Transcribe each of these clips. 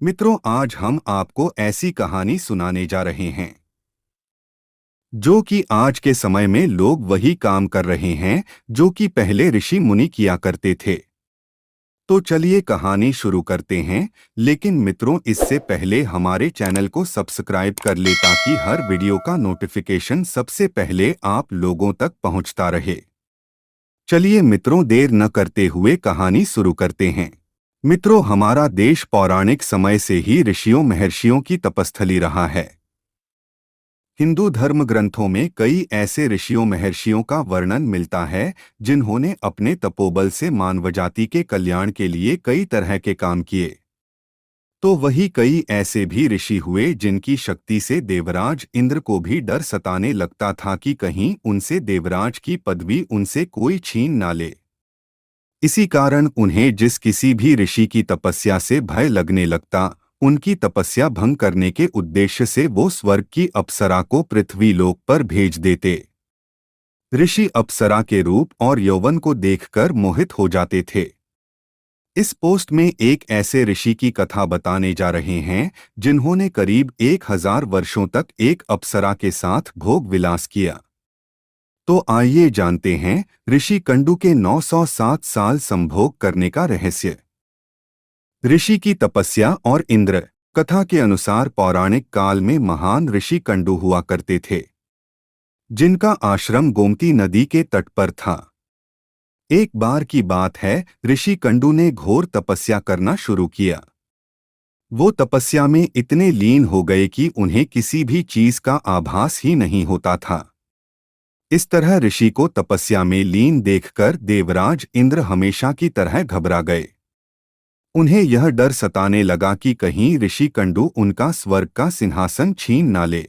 मित्रों, आज हम आपको ऐसी कहानी सुनाने जा रहे हैं जो कि आज के समय में लोग वही काम कर रहे हैं जो कि पहले ऋषि मुनि किया करते थे। तो चलिए कहानी शुरू करते हैं। लेकिन मित्रों, इससे पहले हमारे चैनल को सब्सक्राइब कर ले ताकि हर वीडियो का नोटिफिकेशन सबसे पहले आप लोगों तक पहुंचता रहे। चलिए मित्रों, देर न करते हुए कहानी शुरू करते हैं। मित्रों, हमारा देश पौराणिक समय से ही ऋषियों महर्षियों की तपस्थली रहा है। हिंदू धर्म ग्रंथों में कई ऐसे ऋषियों महर्षियों का वर्णन मिलता है जिन्होंने अपने तपोबल से मानवजाति के कल्याण के लिए कई तरह के काम किए। तो वही कई ऐसे भी ऋषि हुए जिनकी शक्ति से देवराज इंद्र को भी डर सताने लगता था कि कहीं उनसे देवराज की पदवी उनसे कोई छीन ना ले। इसी कारण उन्हें जिस किसी भी ऋषि की तपस्या से भय लगने लगता, उनकी तपस्या भंग करने के उद्देश्य से वो स्वर्ग की अप्सरा को पृथ्वी लोक पर भेज देते। ऋषि अप्सरा के रूप और यौवन को देखकर मोहित हो जाते थे। इस पोस्ट में एक ऐसे ऋषि की कथा बताने जा रहे हैं जिन्होंने करीब 1000 वर्षों तक एक अप्सरा के साथ भोग विलास किया। तो आइए जानते हैं ऋषि कंडू के 907 साल संभोग करने का रहस्य। ऋषि की तपस्या और इंद्र। कथा के अनुसार पौराणिक काल में महान ऋषि कंडू हुआ करते थे जिनका आश्रम गोमती नदी के तट पर था। एक बार की बात है, ऋषि कंडू ने घोर तपस्या करना शुरू किया। वो तपस्या में इतने लीन हो गए कि उन्हें किसी भी चीज का आभास ही नहीं होता था। इस तरह ऋषि को तपस्या में लीन देखकर देवराज इंद्र हमेशा की तरह घबरा गए। उन्हें यह डर सताने लगा कि कहीं ऋषि कंडू उनका स्वर्ग का सिंहासन छीन ना ले।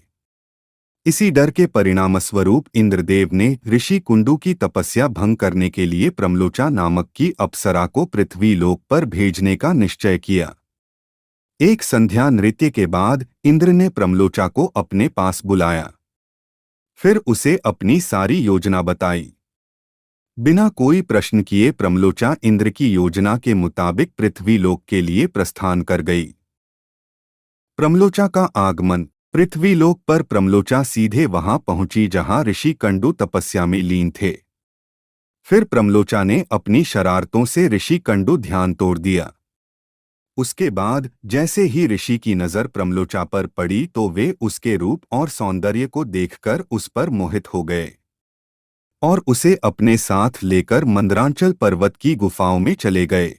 इसी डर के परिणामस्वरूप इंद्रदेव ने ऋषि कुंडू की तपस्या भंग करने के लिए प्रमलोचा नामक की अप्सरा को पृथ्वी लोक पर भेजने का निश्चय किया। एक संध्या नृत्य के बाद इंद्र ने प्रमलोचा को अपने पास बुलाया। फिर उसे अपनी सारी योजना बताई। बिना कोई प्रश्न किए प्रमलोचा इंद्र की योजना के मुताबिक पृथ्वी लोक के लिए प्रस्थान कर गई। प्रमलोचा का आगमन। पृथ्वीलोक पर प्रमलोचा सीधे वहां पहुंची जहां ऋषि कंडू तपस्या में लीन थे। फिर प्रमलोचा ने अपनी शरारतों से ऋषि कंडू ध्यान तोड़ दिया। उसके बाद जैसे ही ऋषि की नजर प्रमलोचा पर पड़ी तो वे उसके रूप और सौंदर्य को देखकर उस पर मोहित हो गए और उसे अपने साथ लेकर मंदरांचल पर्वत की गुफाओं में चले गए।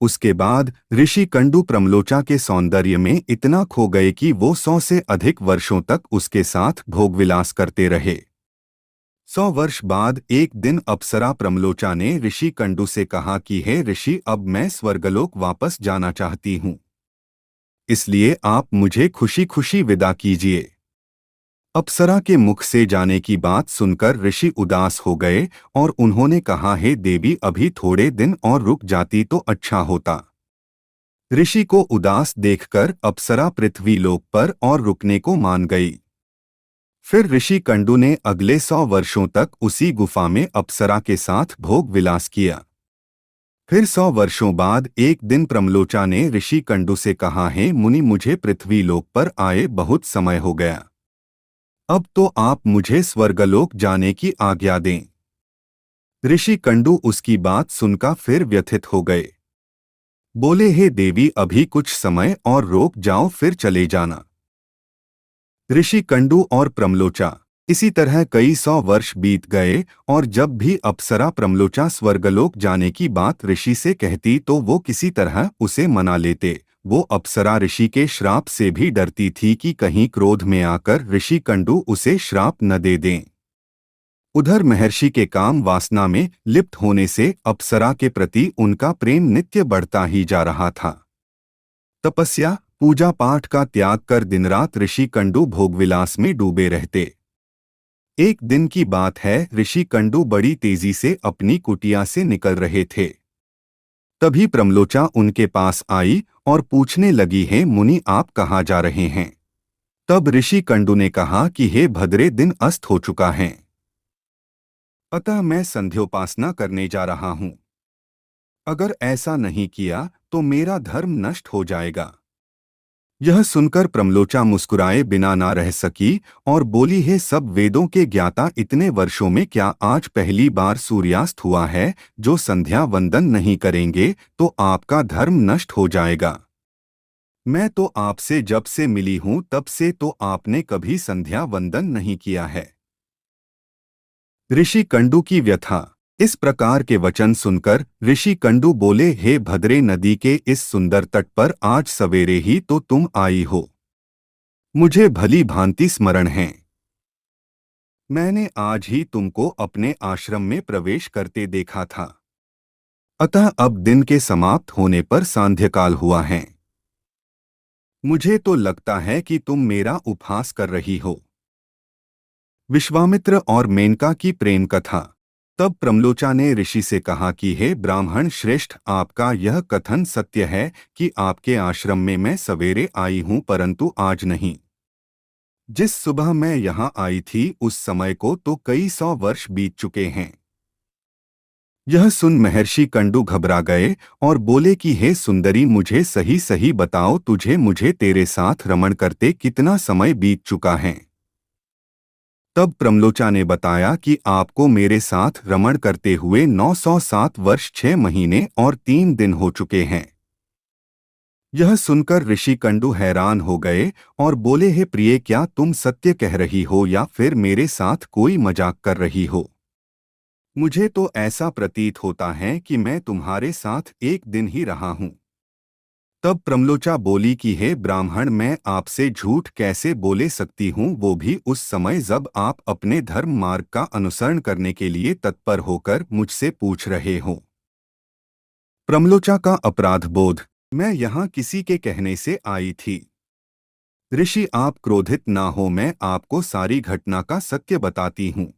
उसके बाद ऋषि कंडू प्रमलोचा के सौंदर्य में इतना खो गए कि वो 100 से अधिक वर्षों तक उसके साथ भोगविलास करते रहे। 100 वर्ष बाद एक दिन अप्सरा प्रमलोचा ने ऋषि कंडू से कहा कि हे ऋषि, अब मैं स्वर्गलोक वापस जाना चाहती हूँ, इसलिए आप मुझे खुशी खुशी विदा कीजिए। अप्सरा के मुख से जाने की बात सुनकर ऋषि उदास हो गए और उन्होंने कहा, हे देवी, अभी थोड़े दिन और रुक जाती तो अच्छा होता। ऋषि को उदास देखकर अप्सरा पृथ्वी लोक पर और रुकने को मान गई। फिर ऋषि कंडू ने अगले 100 वर्षों तक उसी गुफा में अप्सरा के साथ भोग विलास किया। फिर 100 वर्षों बाद एक दिन प्रमलोचा ने ऋषि कंडू से कहा, हे मुनि, मुझे पृथ्वी लोक पर आए बहुत समय हो गया। अब तो आप मुझे स्वर्गलोक जाने की आज्ञा दें। ऋषि कंडू उसकी बात सुनकर फिर व्यथित हो गए। बोले, हे देवी, अभी कुछ समय और रोक जाओ, फिर चले जाना। ऋषि कंडू और प्रमलोचा। इसी तरह कई 100 वर्ष बीत गए और जब भी अप्सरा प्रमलोचा स्वर्गलोक जाने की बात ऋषि से कहती तो वो किसी तरह उसे मना लेते। वो अप्सरा ऋषि के श्राप से भी डरती थी कि कहीं क्रोध में आकर ऋषि कंडू उसे श्राप न दे दें। उधर महर्षि के काम वासना में लिप्त होने से अप्सरा के प्रति उनका प्रेम नित्य बढ़ता ही जा रहा था। तपस्या पूजा पाठ का त्याग कर दिनरात ऋषि कंडू भोगविलास में डूबे रहते। एक दिन की बात है, ऋषि कंडू बड़ी तेजी से अपनी कुटिया से निकल रहे थे। तभी प्रमलोचा उनके पास आई और पूछने लगी, हे मुनि, आप कहाँ जा रहे हैं? तब ऋषि कंडू ने कहा कि हे भद्रे, दिन अस्त हो चुका है, अतः मैं संध्योपासना करने जा रहा हूँ। अगर ऐसा नहीं किया तो मेरा धर्म नष्ट हो जाएगा। यह सुनकर प्रमलोचा मुस्कुराए बिना ना रह सकी और बोली, हे सब वेदों के ज्ञाता, इतने वर्षों में क्या आज पहली बार सूर्यास्त हुआ है? जो संध्या वंदन नहीं करेंगे तो आपका धर्म नष्ट हो जाएगा। मैं तो आपसे जब से मिली हूं तब से तो आपने कभी संध्या वंदन नहीं किया है। ऋषि कंडू की व्यथा। इस प्रकार के वचन सुनकर ऋषि कंडू बोले, हे भद्रे नदी के इस सुंदर तट पर आज सवेरे ही तो तुम आई हो। मुझे भली भांति स्मरण है। मैंने आज ही तुमको अपने आश्रम में प्रवेश करते देखा था। अतः अब दिन के समाप्त होने पर सांध्यकाल हुआ है। मुझे तो लगता है कि तुम मेरा उपहास कर रही हो। विश्वामित्र और मेनका की प्रेम कथा। तब प्रमलोचा ने ऋषि से कहा कि हे ब्राह्मण श्रेष्ठ, आपका यह कथन सत्य है कि आपके आश्रम में मैं सवेरे आई हूं परंतु आज नहीं। जिस सुबह मैं यहाँ आई थी उस समय को तो कई 100 वर्ष बीत चुके हैं। यह सुन महर्षि कंडू घबरा गए और बोले कि हे सुंदरी, मुझे सही सही बताओ, मुझे तेरे साथ रमण करते कितना समय बीत चुका है। तब प्रमलोचा ने बताया कि आपको मेरे साथ रमण करते हुए 907 वर्ष 6 महीने और 3 दिन हो चुके हैं। यह सुनकर ऋषि कंडू हैरान हो गए और बोले, हे प्रिय, क्या तुम सत्य कह रही हो या फिर मेरे साथ कोई मजाक कर रही हो? मुझे तो ऐसा प्रतीत होता है कि मैं तुम्हारे साथ एक दिन ही रहा हूं। तब प्रमलोचा बोली कि हे ब्राह्मण, मैं आपसे झूठ कैसे बोले सकती हूँ, वो भी उस समय जब आप अपने धर्म मार्ग का अनुसरण करने के लिए तत्पर होकर मुझसे पूछ रहे हो। प्रमलोचा का अपराध बोध। मैं यहाँ किसी के कहने से आई थी। ऋषि, आप क्रोधित ना हो, मैं आपको सारी घटना का सत्य बताती हूँ।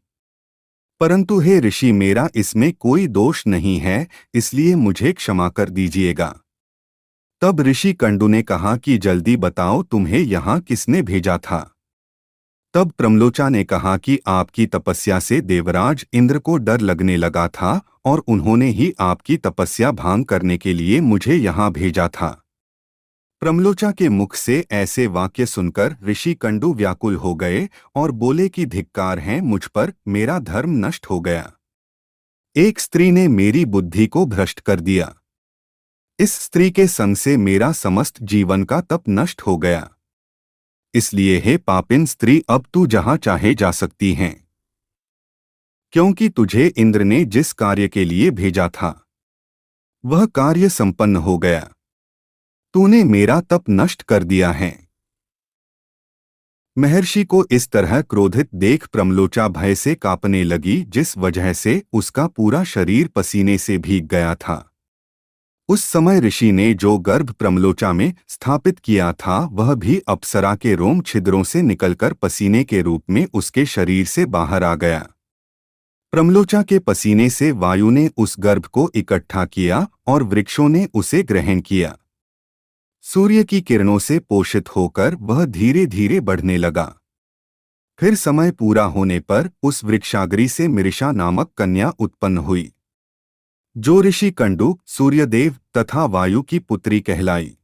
परंतु हे ऋषि, मेरा इसमें कोई दोष नहीं है, इसलिए मुझे क्षमा कर दीजिएगा। तब ऋषि कंडू ने कहा कि जल्दी बताओ, तुम्हें यहाँ किसने भेजा था? तब प्रमलोचा ने कहा कि आपकी तपस्या से देवराज इंद्र को डर लगने लगा था और उन्होंने ही आपकी तपस्या भंग करने के लिए मुझे यहाँ भेजा था। प्रमलोचा के मुख से ऐसे वाक्य सुनकर ऋषि कंडू व्याकुल हो गए और बोले कि धिक्कार है मुझ पर, मेरा धर्म नष्ट हो गया। एक स्त्री ने मेरी बुद्धि को भ्रष्ट कर दिया। इस स्त्री के संग से मेरा समस्त जीवन का तप नष्ट हो गया। इसलिए हे पापिन स्त्री, अब तू जहां चाहे जा सकती हैं, क्योंकि तुझे इंद्र ने जिस कार्य के लिए भेजा था वह कार्य संपन्न हो गया। तूने मेरा तप नष्ट कर दिया है। महर्षि को इस तरह क्रोधित देख प्रमलोचा भय से कांपने लगी, जिस वजह से उसका पूरा शरीर पसीने से भीग गया था। उस समय ऋषि ने जो गर्भ प्रमलोचा में स्थापित किया था वह भी अप्सरा के रोम छिद्रों से निकलकर पसीने के रूप में उसके शरीर से बाहर आ गया। प्रमलोचा के पसीने से वायु ने उस गर्भ को इकट्ठा किया और वृक्षों ने उसे ग्रहण किया। सूर्य की किरणों से पोषित होकर वह धीरे धीरे बढ़ने लगा। फिर समय पूरा होने पर उस वृक्षाग्री से मृषा नामक कन्या उत्पन्न हुई, जो ऋषि कंडू, सूर्यदेव तथा वायु की पुत्री कहलाई।